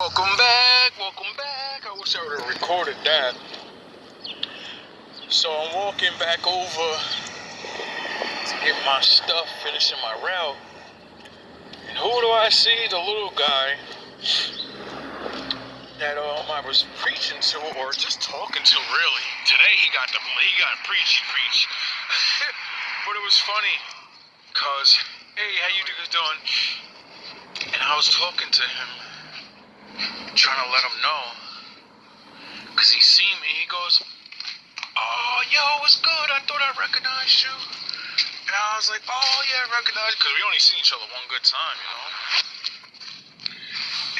Welcome back, welcome back. I wish I would have recorded that. So I'm walking back over to get my stuff, finishing my route. And who do I see? The little guy that I was preaching to, or just talking to, really. Today he got preach. But it was funny, cause hey, how you guys doing? And I was talking to him, trying to let him know, cause he seen me. He goes, "Oh, yo, what's good? I thought I recognized you." And I was like, "Oh yeah, I recognize you," cause we only seen each other one good time, you know.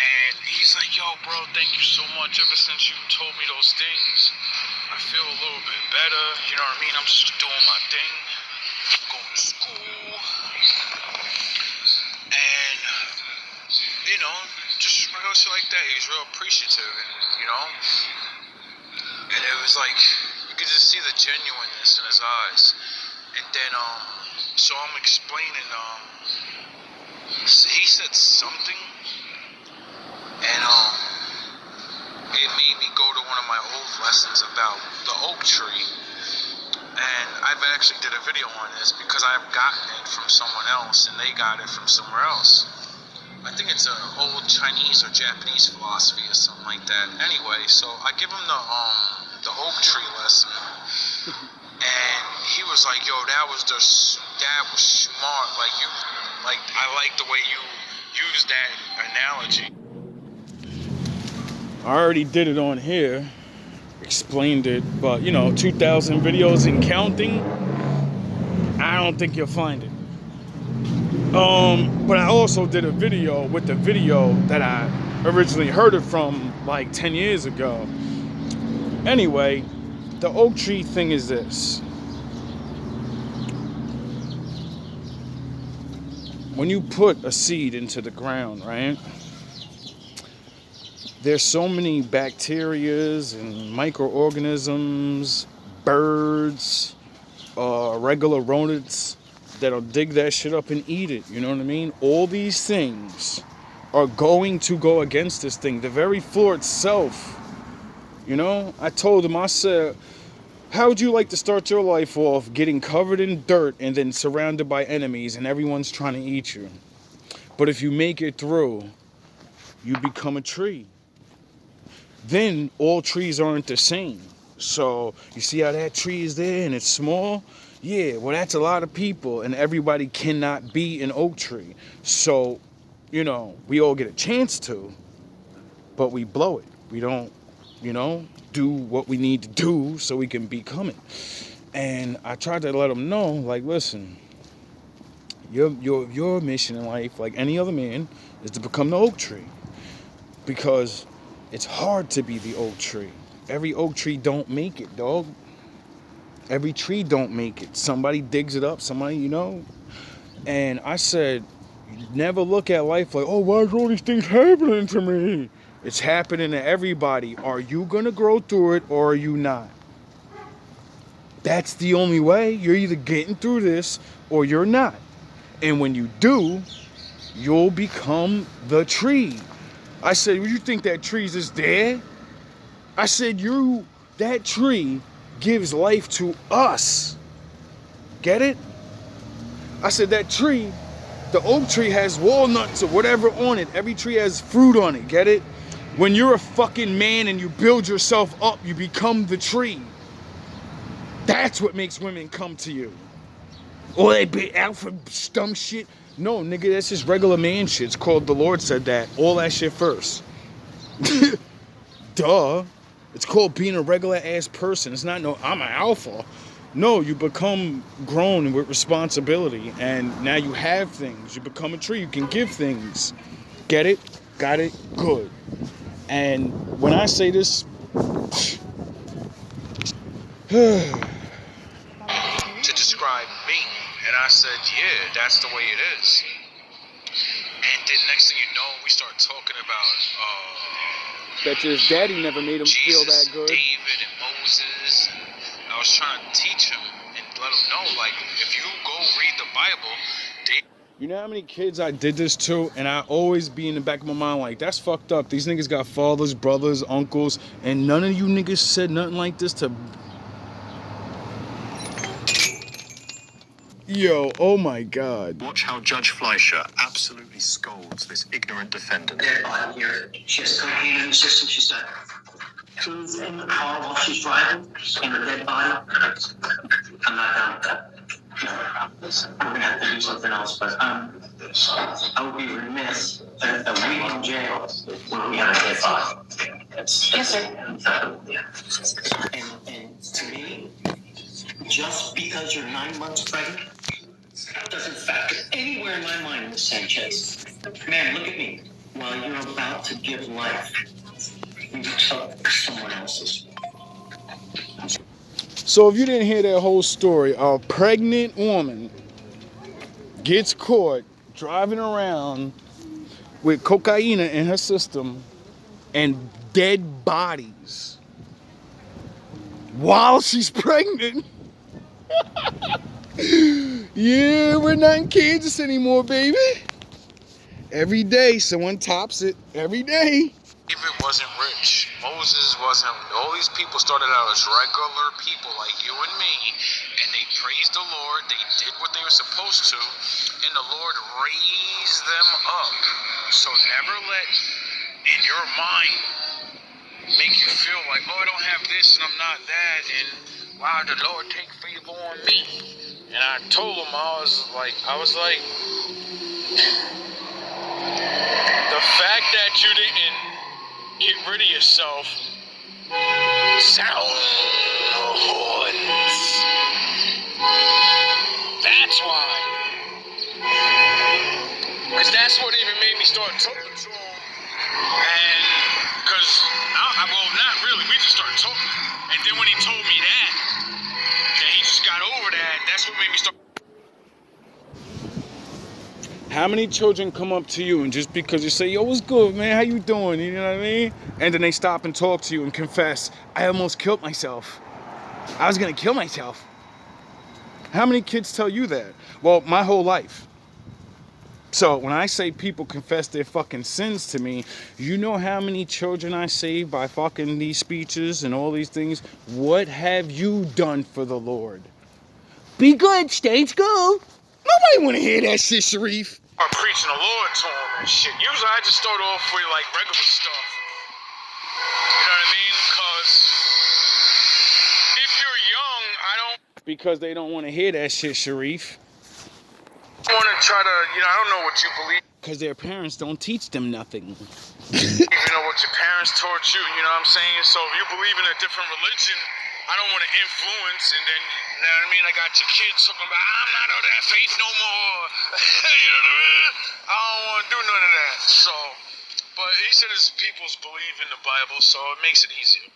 And he's like, "Yo, bro, thank you so much. Ever since you told me those things, I feel a little bit better. You know what I mean? I'm just doing my thing, going to school, and you know, just real shit like that. He was real appreciative, and you know, and it was like you could just see the genuineness in his eyes. And then so I'm explaining, he said something, and it made me go to one of my old lessons about the oak tree. And I've actually did a video on this because I've gotten it from someone else, and they got it from somewhere else. I think it's an old Chinese or Japanese philosophy or something like that. Anyway, so I give him the oak tree lesson, and he was like, "Yo, that was smart. I like the way you use that analogy." I already did it on here, explained it, but 2,000 videos and counting, I don't think you'll find it. But I also did a video with the video that I originally heard it from like 10 years ago. Anyway, the oak tree thing is this. When you put a seed into the ground, right? There's so many bacterias and microorganisms, birds, regular rodents that'll dig that shit up and eat it. You know what I mean? All these things are going to go against this thing. The very floor itself. I told him, I said, how would you like to start your life off getting covered in dirt and then surrounded by enemies and everyone's trying to eat you? But if you make it through, you become a tree. Then all trees aren't the same. So you see how that tree is there and it's small? Yeah, well, that's a lot of people, and everybody cannot be an oak tree. So, we all get a chance to, but we blow it. We don't, do what we need to do so we can become it. And I tried to let them know, like, listen, your mission in life, like any other man, is to become the oak tree. Because it's hard to be the oak tree. Every oak tree don't make it, dog. Every tree don't make it. Somebody digs it up, somebody, And I said, never look at life like, oh, why is all these things happening to me? It's happening to everybody. Are you going to grow through it or are you not? That's the only way. You're either getting through this or you're not. And when you do, you'll become the tree. I said, well, you think that tree's just there? I said, that tree gives life to us. Get it? I said, that tree, the oak tree has walnuts or whatever on it. Every tree has fruit on it. Get it? When you're a fucking man and you build yourself up, you become the tree. That's what makes women come to you. Or they be alpha dumb shit. No, nigga, that's just regular man shit. It's called The Lord Said That. All that shit first. Duh. It's called being a regular ass person. It's not I'm an alpha. No, you become grown with responsibility. And now you have things. You become a tree. You can give things. Get it? Got it? Good. And when I say this... to describe me. And I said, yeah, that's the way it is. And then next thing you know, we start talking about bet his daddy never made him Jesus, feel that good. David and Moses. I was trying to teach him and let him know, like, if you go read the Bible, You know how many kids I did this to, and I always be in the back of my mind like, that's fucked up. These niggas got fathers, brothers, uncles, and none of you niggas said nothing like this to... Yo, oh my God. Watch how Judge Fleischer absolutely scolds this ignorant defendant. Dead body here. She has cocaine in the system. She's got food in the car while she's driving, and a dead body. I'm not down with that. No, we're gonna have to do something else, but I would be remiss a week in jail when we have a dead body. Yes, sir. And to me, just because you're 9 months pregnant doesn't factor anywhere in my mind, Miss Sanchez. Man, look at me. While you're about to give life, you took someone else's. So if you didn't hear that whole story, a pregnant woman gets caught driving around with cocaine in her system and dead bodies while she's pregnant. Yeah, we're not in Kansas anymore, baby. Every day, someone tops it. Every day. David wasn't rich. Moses wasn't. All these people started out as regular people like you and me, and they praised the Lord. They did what they were supposed to, and the Lord raised them up. So never let in your mind make you feel like, oh, I don't have this and I'm not that, and wow, the Lord take favor on me. And I told him, I was like, the fact that you didn't get rid of yourself, sound the horns. That's why. Because that's what even made me start talking to him. And, because, well, not really, we just started talking. And then when he told me that he just got over that, that's what made me start. How many children come up to you and just because you say, yo, what's good, man? How you doing? You know what I mean? And then they stop and talk to you and confess, I almost killed myself. I was going to kill myself. How many kids tell you that? Well, my whole life. So when I say people confess their fucking sins to me, you know how many children I saved by fucking these speeches and all these things? What have you done for the Lord? Be good, stay in school. Nobody want to hear that shit, Sharif. I'm preaching the Lord to him and shit. Usually I just start off with like regular stuff. You know what I mean? Because if you're young, I don't... Because they don't want to hear that shit, Sharif. I want to try to, I don't know what you believe. Because their parents don't teach them nothing. You know what your parents taught you, you know what I'm saying? So if you believe in a different religion, I don't want to influence, and then, you know what I mean? I got your kids talking about, I'm not of that faith no more. You know what I mean? I don't want to do none of that. So, but he said his peoples believe in the Bible, so it makes it easier.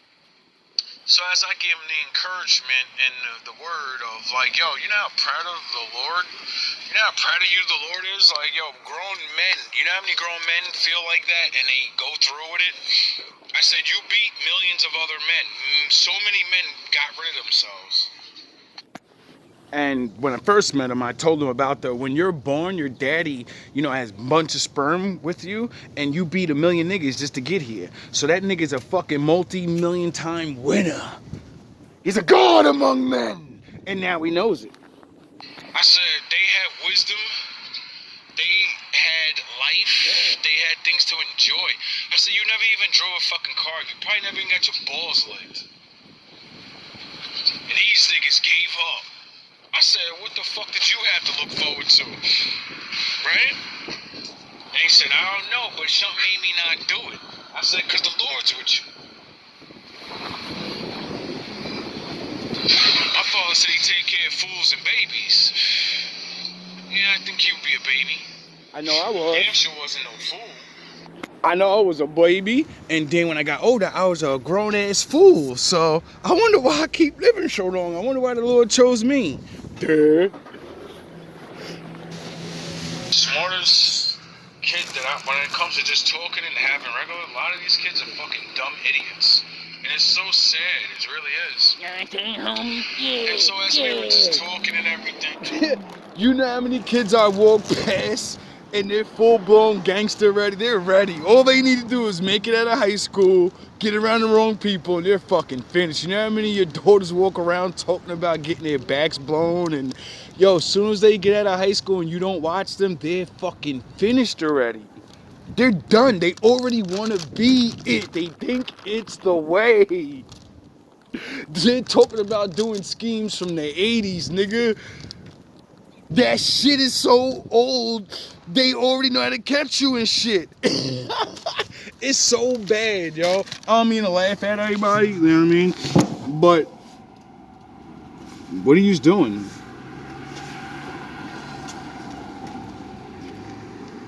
So as I give him the encouragement and the word of like, yo, you know how proud of the Lord? You know how proud of you the Lord is? Like, yo, grown men, you know how many grown men feel like that and they go through with it? I said, you beat millions of other men. So many men got rid of themselves. And when I first met him, I told him about when you're born, your daddy, has a bunch of sperm with you, and you beat 1 million niggas just to get here. So that nigga's a fucking multi-million time winner. He's a god among men. And now he knows it. I said, they had wisdom. They had life. They had things to enjoy. I said, you never even drove a fucking car. You probably never even got your balls licked. And these niggas gave up. I said, what the fuck did you have to look forward to? Right? And he said, I don't know, but something made me not do it. I said, because the Lord's with you. My father said he'd take care of fools and babies. Yeah, I think you'd be a baby. I know I was. Damn sure wasn't no fool. I know I was a baby, and then when I got older, I was a grown-ass fool. So I wonder why I keep living so long. I wonder why the Lord chose me. Duh. Smartest kid that when it comes to just talking and having regular, a lot of these kids are fucking dumb idiots. And it's so sad, it really is. And so as we were just talking and everything. You know how many kids I walk past and they're full-blown gangster ready? They're ready. All they need to do is make it out of high school, get around the wrong people, and they're fucking finished. You know how many of your daughters walk around talking about getting their backs blown? And, yo, as soon as they get out of high school and you don't watch them, they're fucking finished already. They're done. They already want to be it. They think it's the way. They're talking about doing schemes from the 80s, nigga. That shit is so old, they already know how to catch you and shit. It's so bad, yo. I don't mean to laugh at everybody, you know what I mean? But, what are you doing?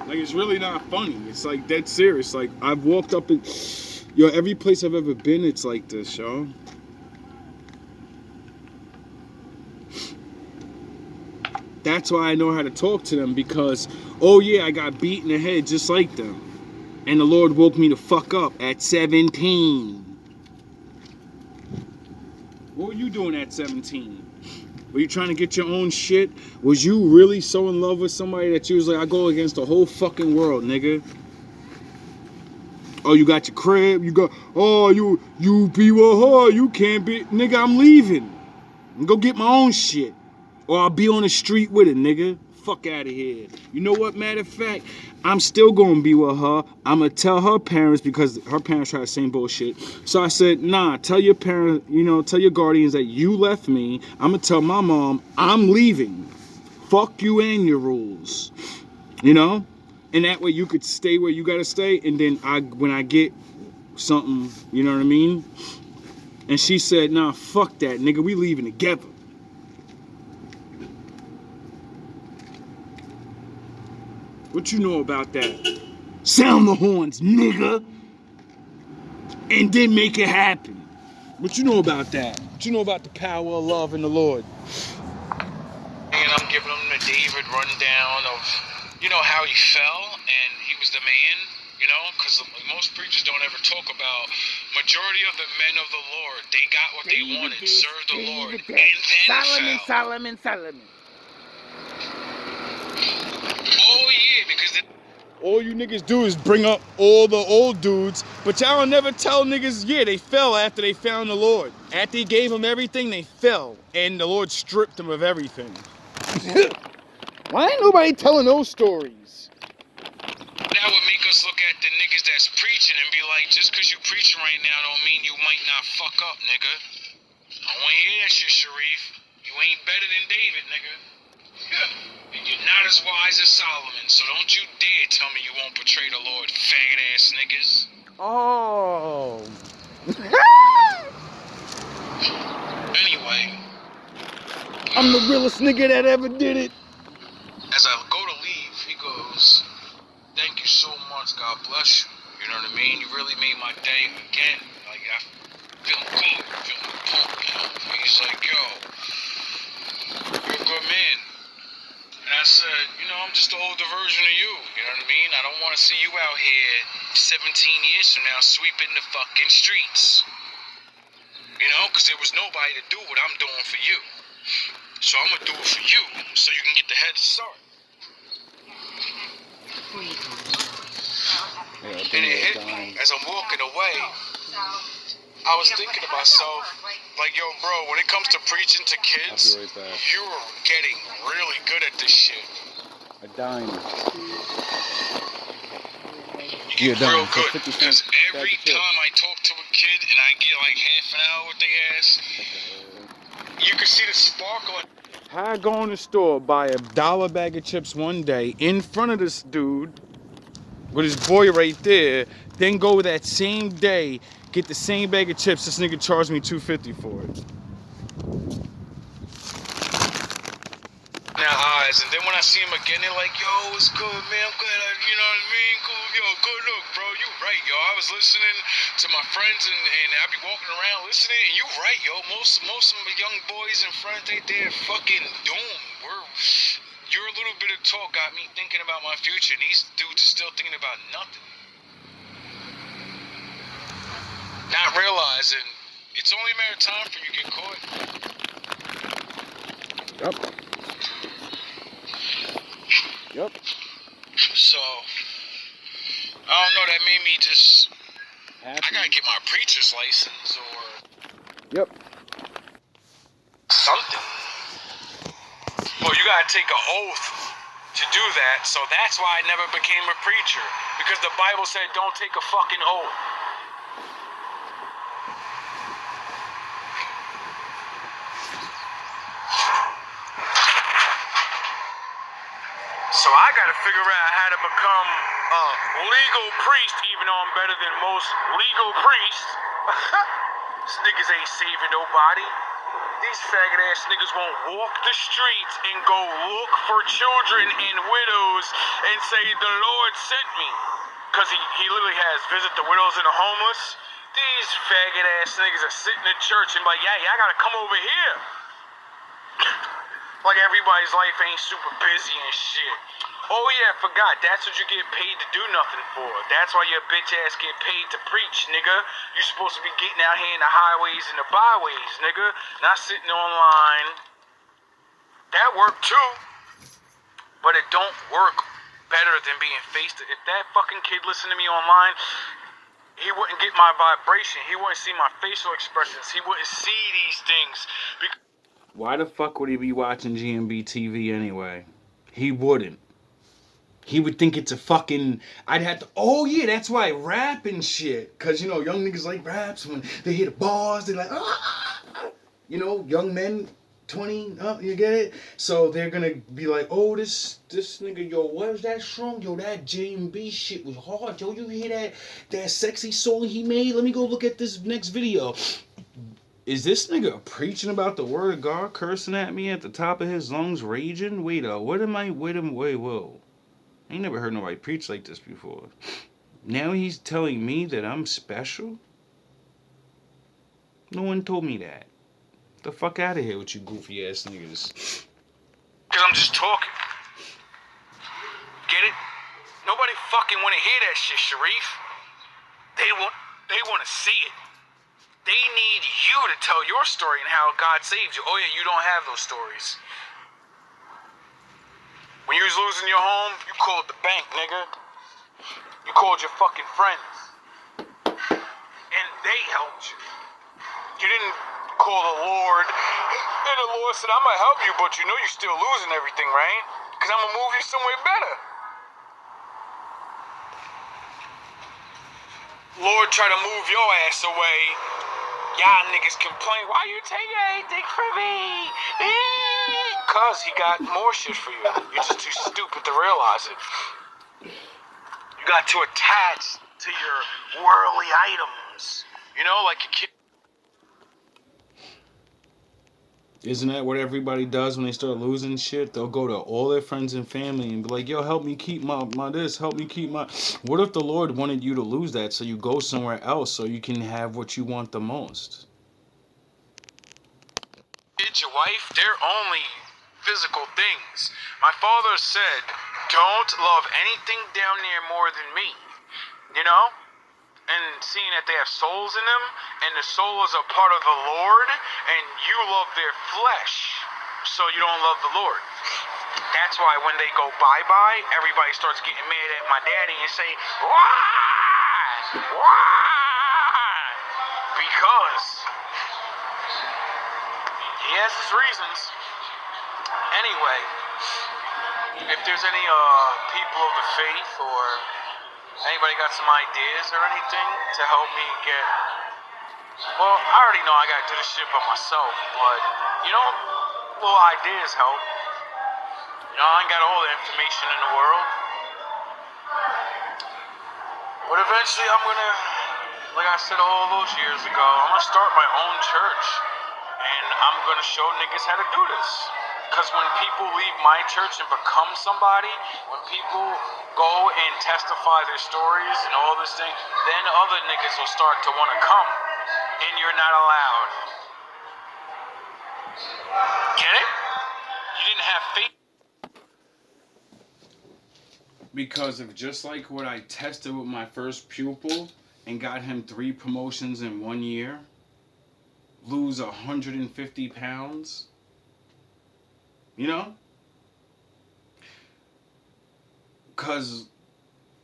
Like, it's really not funny. It's like dead serious. Like, I've walked up in, yo, every place I've ever been, it's like this, yo. That's why I know how to talk to them, because, oh yeah, I got beat in the head just like them. And the Lord woke me the fuck up at 17. What were you doing at 17? Were you trying to get your own shit? Was you really so in love with somebody that you was like, I go against the whole fucking world, nigga? Oh, you got your crib, you got, oh, you be with her, you can't be, nigga, I'm leaving. Go get my own shit. Or I'll be on the street with it, nigga. Fuck out of here. You know what, matter of fact, I'm still gonna be with her. I'm gonna tell her parents, because her parents try the same bullshit. So I said, nah, tell your parents, you know, tell your guardians that you left me. I'm gonna tell my mom I'm leaving. Fuck you and your rules. You know? And that way you could stay where you gotta stay, and then when I get something, you know what I mean? And she said, nah, fuck that, nigga, we leaving together. What you know about that? Sound the horns, nigga. And then make it happen. What you know about that? What you know about the power of love in the Lord? And I'm giving them the David rundown of, you know, how he fell and he was the man, you know, because most preachers don't ever talk about majority of the men of the Lord. They got what they wanted, served the Lord, and then Solomon. Oh yeah, because all you niggas do is bring up all the old dudes, but y'all don't never tell niggas, yeah, they fell after they found the Lord. After he gave them everything, they fell, and the Lord stripped them of everything. Why ain't nobody telling those stories? that would make us look at the niggas that's preaching and be like, just because you preaching right now don't mean you might not fuck up, nigga. I want to hear that shit, Sharif. You ain't better than David, nigga. And you're not as wise as Solomon, so don't you dare tell me you won't betray the Lord, faggot ass niggas. Oh. Anyway, I'm the realest nigga that ever did it. as I go to leave, he goes, thank you so much, God bless you. You know what I mean? You really made my day again. Like, I feel good, feeling pumped now. He's like, yo, you're a good man. And I said, you know, I'm just the older version of you. You know what I mean? I don't want to see you out here 17 years from now sweeping the fucking streets. You know, because there was nobody to do what I'm doing for you. So I'm going to do it for you so you can get the head start. And it hit me as I'm walking away. I was thinking to myself, like, yo, bro, when it comes to preaching to kids, you're getting really good at this shit. A dime. You get real good, because every time I talk to a kid and I get like half an hour with their ass, you can see the sparkle. How I go in the store, buy $1 bag of chips one day in front of this dude with his boy right there, then go that same day, get the same bag of chips, this nigga charged me $2.50 for it. Now eyes, and then when I see him again, they're like, yo, it's good, man, I'm glad, you know what I mean, cool, yo, good look, bro, you right, yo, I was listening to my friends, and I be walking around listening, and you right, yo, most of my young boys and friends, they're fucking doomed, your little bit of talk got me thinking about my future, and these dudes are still thinking about nothing. Not realizing it's only a matter of time for you to get caught. Yep. So, I don't know, that made me just, Happy. I gotta get my preacher's license or Yep. something. Well, you gotta take an oath to do that, so that's why I never became a preacher. Because the Bible said don't take a fucking oath. So I gotta figure out how to become a legal priest, even though I'm better than most legal priests. These niggas ain't saving nobody. These faggot ass niggas won't walk the streets and go look for children and widows and say the Lord sent me. Cause he literally has visit the widows and the homeless. These faggot ass niggas are sitting in church and like, yeah, I gotta come over here. Like everybody's life ain't super busy and shit. Oh yeah, I forgot. That's what you get paid to do nothing for. That's why your bitch ass get paid to preach, nigga. You're supposed to be getting out here in the highways and the byways, nigga. Not sitting online. That work too. But it don't work better than being face to. If that fucking kid listened to me online, he wouldn't get my vibration. He wouldn't see my facial expressions. He wouldn't see these things. Why the fuck would he be watching GMB TV anyway? He wouldn't. He would think it's a fucking... I'd have to... Oh, yeah, that's why rap and shit. Because, you know, young niggas like raps. When they hear the bars, they're like... Ah! You know, young men, 20, you get it? So they're going to be like, oh, this nigga, yo, what was that song? Yo, that GMB shit was hard. Yo, you hear that sexy song he made? Let me go look at this next video. Is this nigga preaching about the word of God, cursing at me at the top of his lungs, raging? Wait, whoa. I ain't never heard nobody preach like this before. Now he's telling me that I'm special? No one told me that. The fuck out of here with you goofy ass niggas. Cause I'm just talking. Get it? Nobody fucking wanna hear that shit, Sharif. They want to see it. They need you to tell your story and how God saved you. Oh yeah, you don't have those stories. When you was losing your home, you called the bank, nigga. You called your fucking friends. And they helped you. You didn't call the Lord. And the Lord said, I'm gonna help you, but you know you're still losing everything, right? Because I'm gonna move you somewhere better. Lord try to move your ass away. Y'all niggas complain, why you taking anything from me? Cause he got more shit for you. You're just too stupid to realize it. You got too attached to your worldly items. You know, like a kid. Isn't that what everybody does when they start losing shit? They'll go to all their friends and family and be like, yo, help me keep my this, help me keep my... What if the Lord wanted you to lose that so you go somewhere else so you can have what you want the most? Kids, your wife, they're only physical things. My father said, don't love anything down there more than me. You know? And seeing that they have souls in them, and the soul is a part of the Lord, and you love their flesh, so you don't love the Lord. That's why when they go bye-bye, everybody starts getting mad at my daddy and say, why? Why? Because he has his reasons. Anyway, if there's any people of the faith or anybody got some ideas or anything to help me get... Well, I already know I gotta do this shit by myself, but, you know, little ideas help. You know, I ain't got all the information in the world. But eventually I'm gonna, like I said all those years ago, I'm gonna start my own church. And I'm gonna show niggas how to do this. Because when people leave my church and become somebody, when people go and testify their stories and all this thing, then other niggas will start to want to come. And you're not allowed. Get it? You didn't have faith. Because of just like what I tested with my first pupil and got him 3 promotions in 1 year, lose 150 pounds, you know? Because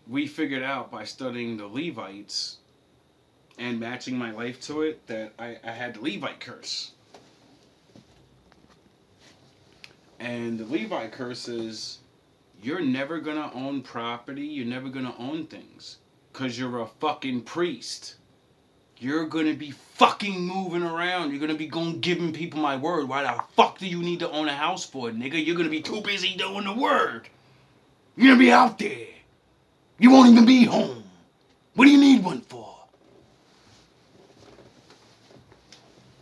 we figured out by studying the Levites and matching my life to it that I had the Levite curse. And the Levite curse is you're never gonna own property, you're never gonna own things. Because you're a fucking priest. You're gonna be fucking moving around. You're gonna be giving people my word. Why the fuck do you need to own a house for, nigga? You're gonna be too busy doing the word. You're gonna be out there. You won't even be home. What do you need one for?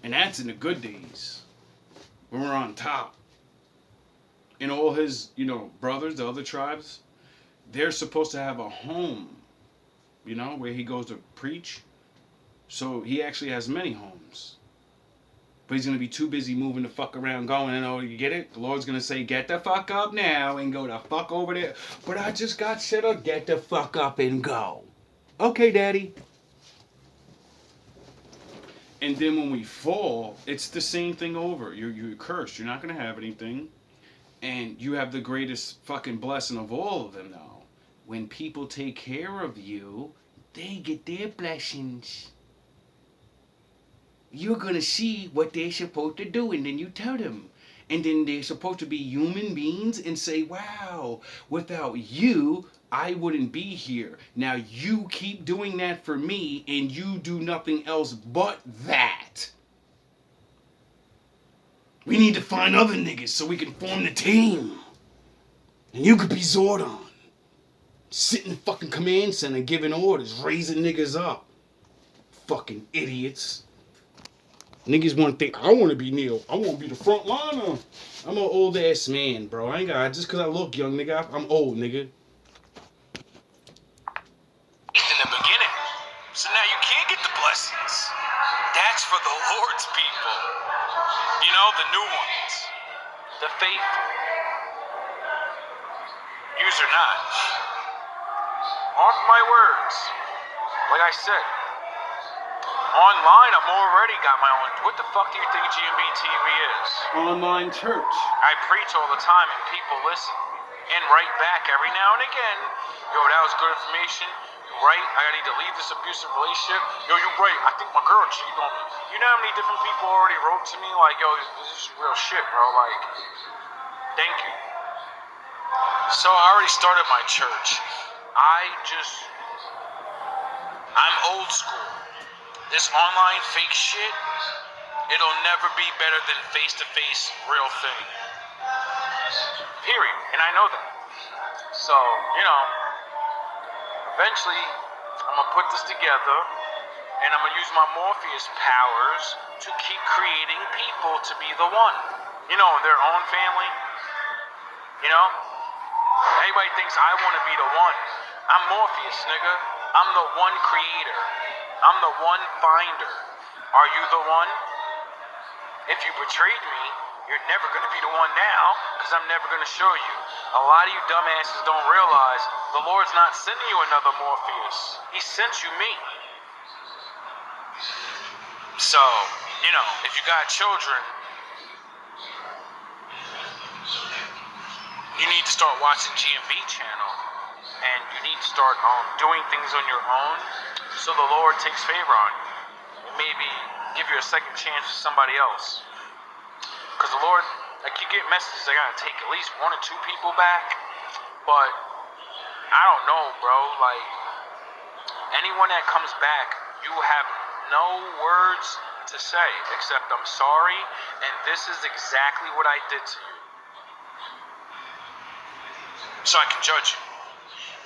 And that's in the good days. When we're on top. And all his, brothers, the other tribes, they're supposed to have a home, where he goes to preach. So he actually has many homes. But he's going to be too busy moving the fuck around going, you get it? The Lord's going to say, get the fuck up now and go the fuck over there. But I just got set up, get the fuck up and go. Okay, Daddy. And then when we fall, it's the same thing over. You're cursed. You're not going to have anything. And you have the greatest fucking blessing of all of them, though. When people take care of you, they get their blessings. You're going to see what they're supposed to do, and then you tell them. And then they're supposed to be human beings and say, wow, without you, I wouldn't be here. Now you keep doing that for me, and you do nothing else but that. We need to find other niggas so we can form the team. And you could be Zordon. Sitting in the fucking command center giving orders, raising niggas up. Fucking idiots. Niggas want to think, I want to be Neil. I want to be the front liner. I'm an old ass man, bro. I ain't got, just because I look young, nigga, I'm old, nigga. In the beginning. So now you can't get the blessings. That's for the Lord's people. The new ones. The faithful. Use or not. Mark my words. Like I said, online I'm already got my own. What the fuck do you think GMB TV is? Online church. I preach all the time and people listen. And write back every now and again. Yo, that was good information. Right? I need to leave this abusive relationship. Yo, you're right. I think my girl cheated on me. You know how many different people already wrote to me like, yo, this is real shit, bro. Like, thank you. So I already started my church. I'm old school. This online fake shit, it'll never be better than face-to-face real thing. Period. And I know that. So, eventually, I'm going to put this together, and I'm going to use my Morpheus powers to keep creating people to be the one. Their own family. Everybody thinks I want to be the one. I'm Morpheus, nigga. I'm the one creator. I'm the one finder. Are you the one? If you betrayed me, you're never going to be the one now, because I'm never going to show you. A lot of you dumbasses don't realize the Lord's not sending you another Morpheus. He sent you me. So, if you got children, you need to start watching GMB channel, and you need to start doing things on your own so the Lord takes favor on you. And maybe give you a second chance to somebody else. Because the Lord, I keep getting messages, I gotta take at least 1 or 2 people back. But I don't know, bro. Like, anyone that comes back, you have no words to say except I'm sorry, and this is exactly what I did to you. So I can judge you.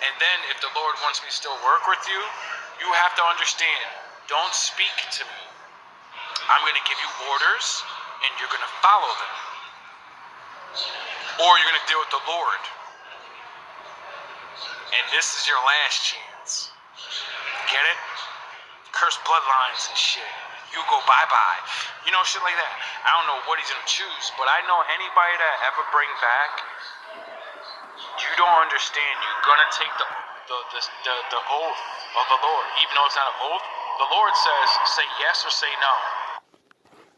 And then if the Lord wants me to still work with you, you have to understand, don't speak to me. I'm going to give you orders, and you're going to follow them. Or you're going to deal with the Lord. And this is your last chance. Get it? Cursed bloodlines and shit. You go bye-bye. Shit like that. I don't know what he's going to choose, but I know anybody that I ever bring back, you don't understand. You're gonna take the oath of the Lord, even though it's not an oath. The Lord says, say yes or say no.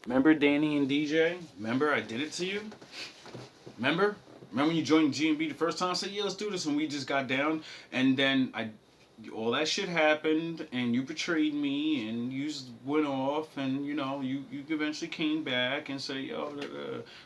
Remember Danny and DJ? Remember I did it to you? Remember? Remember when you joined GMB the first time? I said, yeah, let's do this. And we just got down. And then all that shit happened. And you betrayed me. And you just went off. And, you know, you eventually came back and said, yo,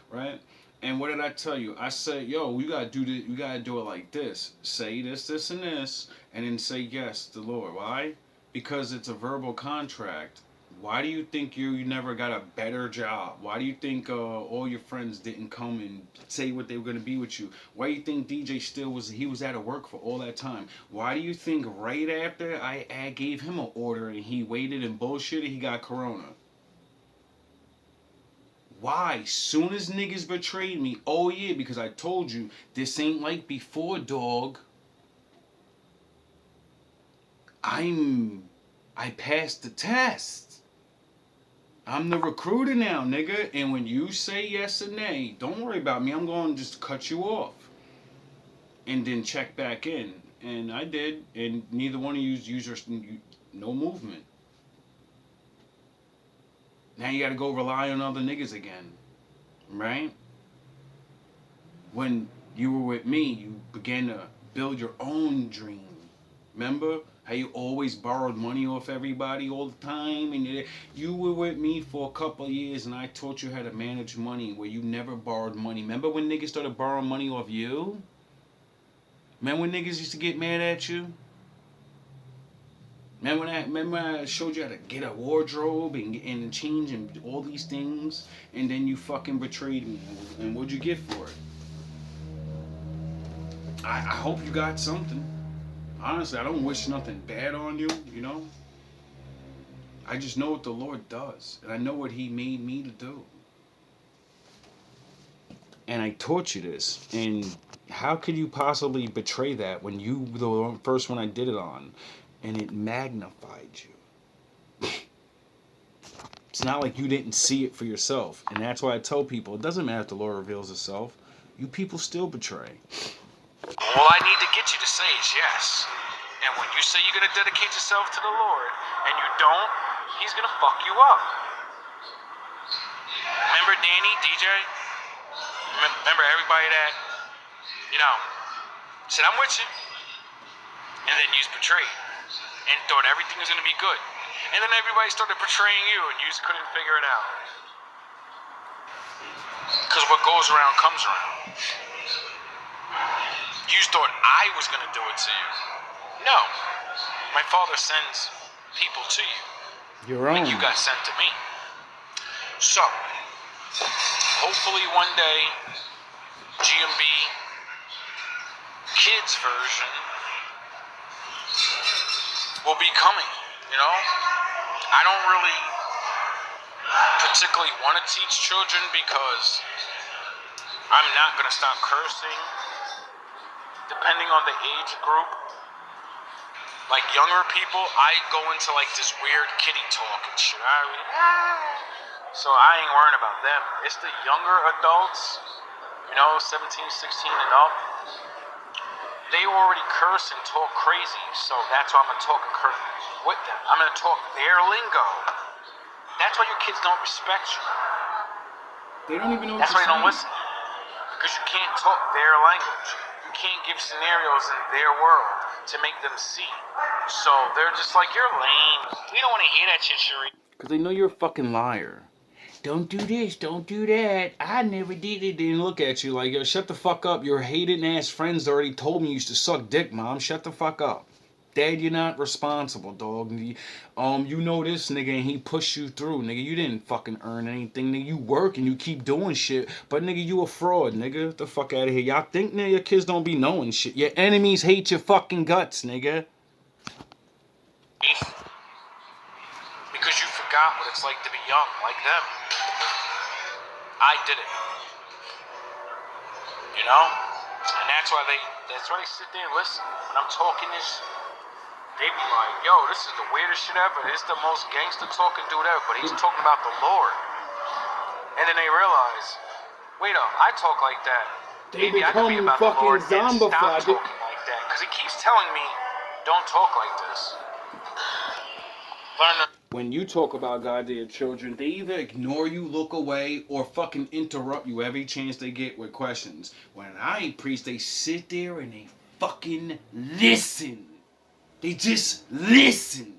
right? And what did I tell you? I said, yo, you got to do this. You got to do it like this. Say this, this, and this. And then say yes to the Lord. Why? Because it's a verbal contract. Why do you think you never got a better job? Why do you think all your friends didn't come and say what they were going to be with you? Why do you think DJ still was out of work for all that time? Why do you think right after I gave him an order and he waited and bullshitted, he got corona? Why? Soon as niggas betrayed me, oh yeah, because I told you, this ain't like before, dog. I passed the test. I'm the recruiter now, nigga. And when you say yes or nay, don't worry about me. I'm going to just cut you off. And then check back in. And I did. And neither one of you used no movement. Now you got to go rely on other niggas again. Right? When you were with me, you began to build your own dream. Remember? How you always borrowed money off everybody all the time, and you were with me for a couple of years, and I taught you how to manage money where you never borrowed money. Remember when niggas started borrowing money off you? Remember when niggas used to get mad at you? Remember when I showed you how to get a wardrobe and change and all these things, and then you fucking betrayed me, and what'd you get for it? I hope you got something. Honestly, I don't wish nothing bad on you, you know? I just know what the Lord does, and I know what He made me to do. And I taught you this, and how could you possibly betray that when you were the first one I did it on, and it magnified you? It's not like you didn't see it for yourself, and that's why I tell people, it doesn't matter if the Lord reveals Himself, you people still betray. All I need to get you to say is yes. And when you say you're going to dedicate yourself to the Lord, and you don't, He's going to fuck you up. Remember Danny, DJ? Remember everybody that, you know, said, I'm with you. And then you was betrayed. And thought everything was going to be good. And then everybody started betraying you, and you just couldn't figure it out. Because what goes around comes around. You thought I was going to do it to you. No. My Father sends people to you. Your own. Like you got sent to me. So, hopefully one day, GMB Kids version will be coming, you know? I don't really particularly want to teach children because I'm not going to stop cursing. Depending on the age group, like younger people, I go into like this weird kiddie talk and shit. So I ain't worrying about them. It's the younger adults, you know, 17, 16 and up. They already curse and talk crazy, so that's why I'm gonna talk with them. I'm gonna talk their lingo. That's why your kids don't respect you. They don't even know That's why they don't listen. Because you can't talk their language. You can't give scenarios in their world to make them see. So they're just like, you're lame. We don't want to hear that shit, Sheree. Because they know you're a fucking liar. Don't do this, don't do that. I never did it. They didn't look at you like, yo, shut the fuck up. Your hated ass friends already told me you used to suck dick, Mom. Shut the fuck up. Dad, you're not responsible, dog. You know this nigga and he pushed you through, nigga. You didn't fucking earn anything, nigga. You work and you keep doing shit, but nigga, you a fraud, nigga. Get the fuck out of here. Y'all think, nigga, your kids don't be knowing shit. Your enemies hate your fucking guts, nigga. Because you forgot what it's like to be young, like them. I did it. You know? And that's why they sit there and listen. When I'm talking this, they be like, yo, this is the weirdest shit ever. This is the most gangster talking dude ever. But he's talking about the Lord. And then they realize, wait up, I talk like that. They maybe I could be become about the fucking Lord and stop zombified. talking like that. Because he keeps telling me, don't talk like this. Learn to... When you talk about God to your children, they either ignore you, look away, or fucking interrupt you every chance they get with questions. When I preach, they sit there and they fucking listen. They just listen.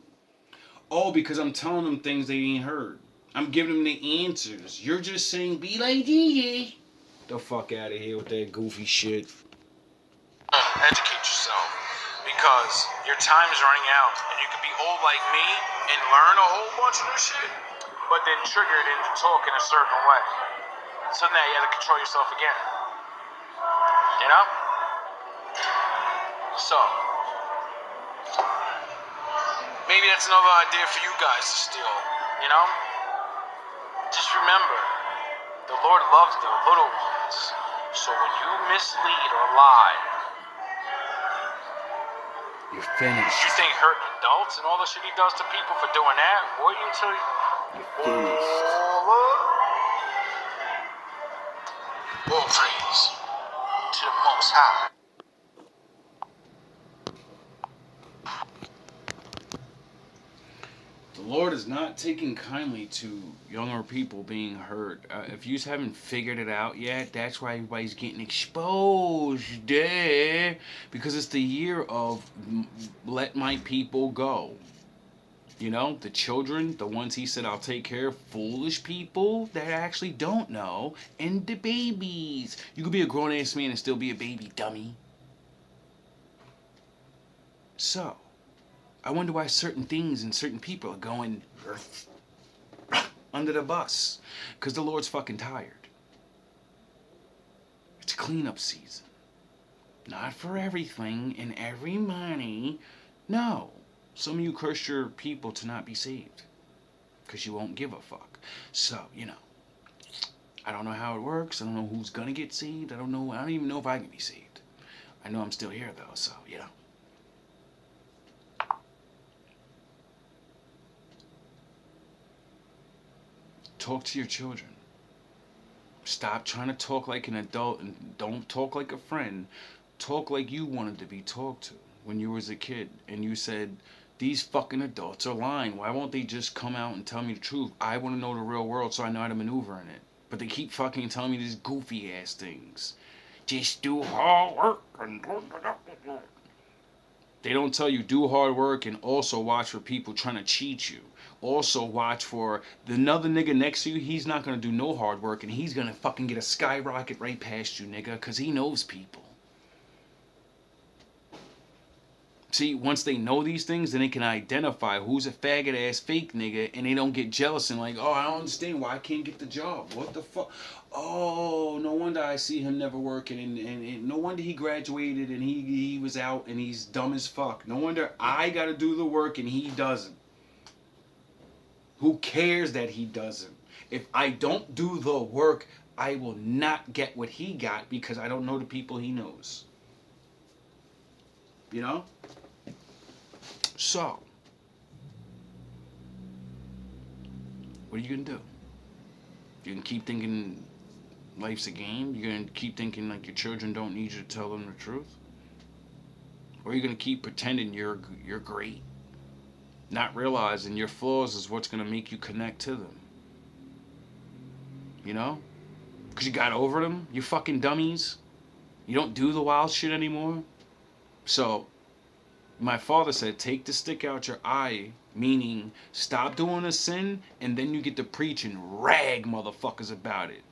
Oh, because I'm telling them things they ain't heard. I'm giving them the answers. You're just saying, be like Jesus. The fuck out of here with that goofy shit. Educate yourself. Because your time is running out. And you could be old like me and learn a whole bunch of new shit. But then triggered into talk in a certain way. So now you have to control yourself again. You know? So, maybe that's another idea for you guys to steal. You know? Just remember, the Lord loves the little ones. So when you mislead or lie, You're finished. you think hurting adults and all the shit he does to people for doing that? Wait until You're finished. all praise to the Most High. The Lord is not taking kindly to younger people being hurt. If you haven't figured it out yet, that's why everybody's getting exposed. Because it's the year of let my people go. You know, the children, the ones he said I'll take care of, foolish people that actually don't know, and the babies. You could be a grown-ass man and still be a baby, dummy. So, I wonder why certain things and certain people are going under the bus. Because the Lord's fucking tired. It's cleanup season. Not for everything and every money. No. Some of you curse your people to not be saved. Because you won't give a fuck. So, you know. I don't know how it works. I don't know who's gonna get saved. I don't even know if I can be saved. I know I'm still here though, so, you know. Talk to your children. Stop trying to talk like an adult and don't talk like a friend. Talk like you wanted to be talked to when you was a kid and you said, these fucking adults are lying. Why won't they just come out and tell me the truth? I want to know the real world so I know how to maneuver in it. But they keep fucking telling me these goofy ass things. Just do hard work and... They don't tell you do hard work and also watch for people trying to cheat you. Also watch for another nigga next to you. He's not going to do no hard work and he's going to fucking get a skyrocket right past you, nigga, because he knows people. See, once they know these things, then they can identify who's a faggot ass fake nigga and they don't get jealous and like, oh, I don't understand why I can't get the job. What the fuck? Oh, no wonder I see him never working and no wonder he graduated and he was out and he's dumb as fuck. No wonder I gotta do the work and he doesn't. Who cares that he doesn't? If I don't do the work, I will not get what he got because I don't know the people he knows. You know? So, what are you going to do? You can keep thinking life's a game? You're going to keep thinking like your children don't need you to tell them the truth? Or are you going to keep pretending you're great? Not realizing your flaws is what's going to make you connect to them. You know? Because you got over them? You fucking dummies? You don't do the wild shit anymore? So, my father said, take the stick out your eye, meaning stop doing a sin, and then you get to preach and rag motherfuckers about it.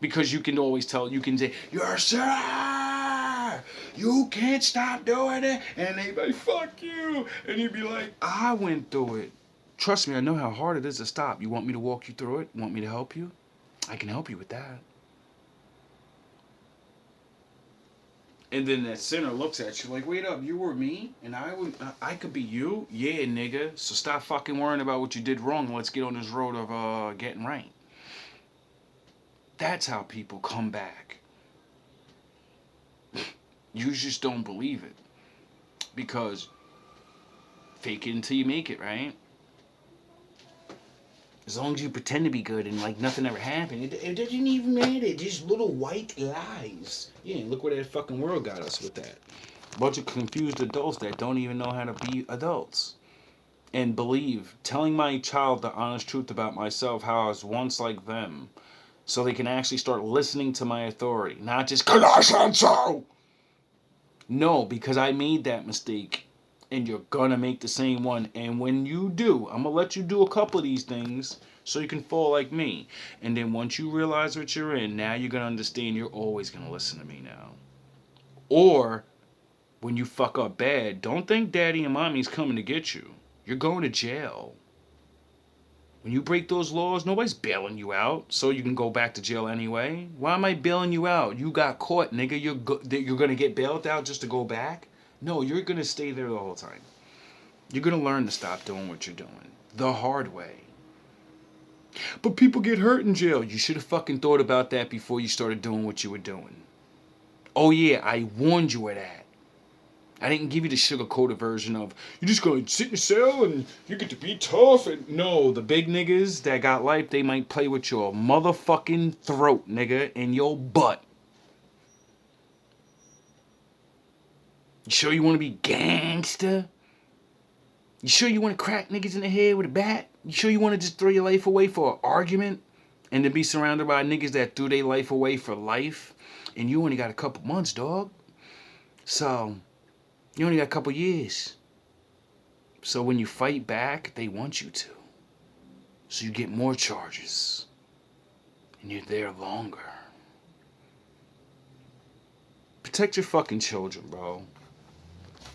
Because you can always tell, you can say, you're a sinner! You can't stop doing it! And they be like, fuck you! And you'd be like, I went through it. Trust me, I know how hard it is to stop. You want me to walk you through it? You want me to help you? I can help you with that. And then that sinner looks at you like, wait up, you were me? And I could be you? Yeah, nigga. So stop fucking worrying about what you did wrong and let's get on this road of getting right. That's how people come back. You just don't believe it. Because fake it until you make it, right? As long as you pretend to be good and like nothing ever happened, it doesn't even matter. Just little white lies. Yeah, look where that fucking world got us with that. Bunch of confused adults that don't even know how to be adults. And believe, telling my child the honest truth about myself, how I was once like them, so they can actually start listening to my authority. Not just, 'cause I said so! No, because I made that mistake. And you're gonna make the same one. And when you do, I'm gonna let you do a couple of these things so you can fall like me. And then once you realize what you're in, now you're gonna understand you're always gonna listen to me now. Or, when you fuck up bad, don't think daddy and mommy's coming to get you. You're going to jail. When you break those laws, nobody's bailing you out so you can go back to jail anyway. Why am I bailing you out? You got caught, nigga. You're gonna get bailed out just to go back? No, you're gonna stay there the whole time. You're gonna learn to stop doing what you're doing. The hard way. But people get hurt in jail. You should have fucking thought about that before you started doing what you were doing. Oh yeah, I warned you of that. I didn't give you the sugar-coated version of, you're just gonna sit in a cell and you get to be tough. And no, the big niggas that got life, they might play with your motherfucking throat, nigga, and your butt. You sure you want to be gangster? You sure you want to crack niggas in the head with a bat? You sure you want to just throw your life away for an argument? And to be surrounded by niggas that threw their life away for life? And you only got a couple months, dog. So, you only got a couple years. So when you fight back, they want you to. So you get more charges. And you're there longer. Protect your fucking children, bro.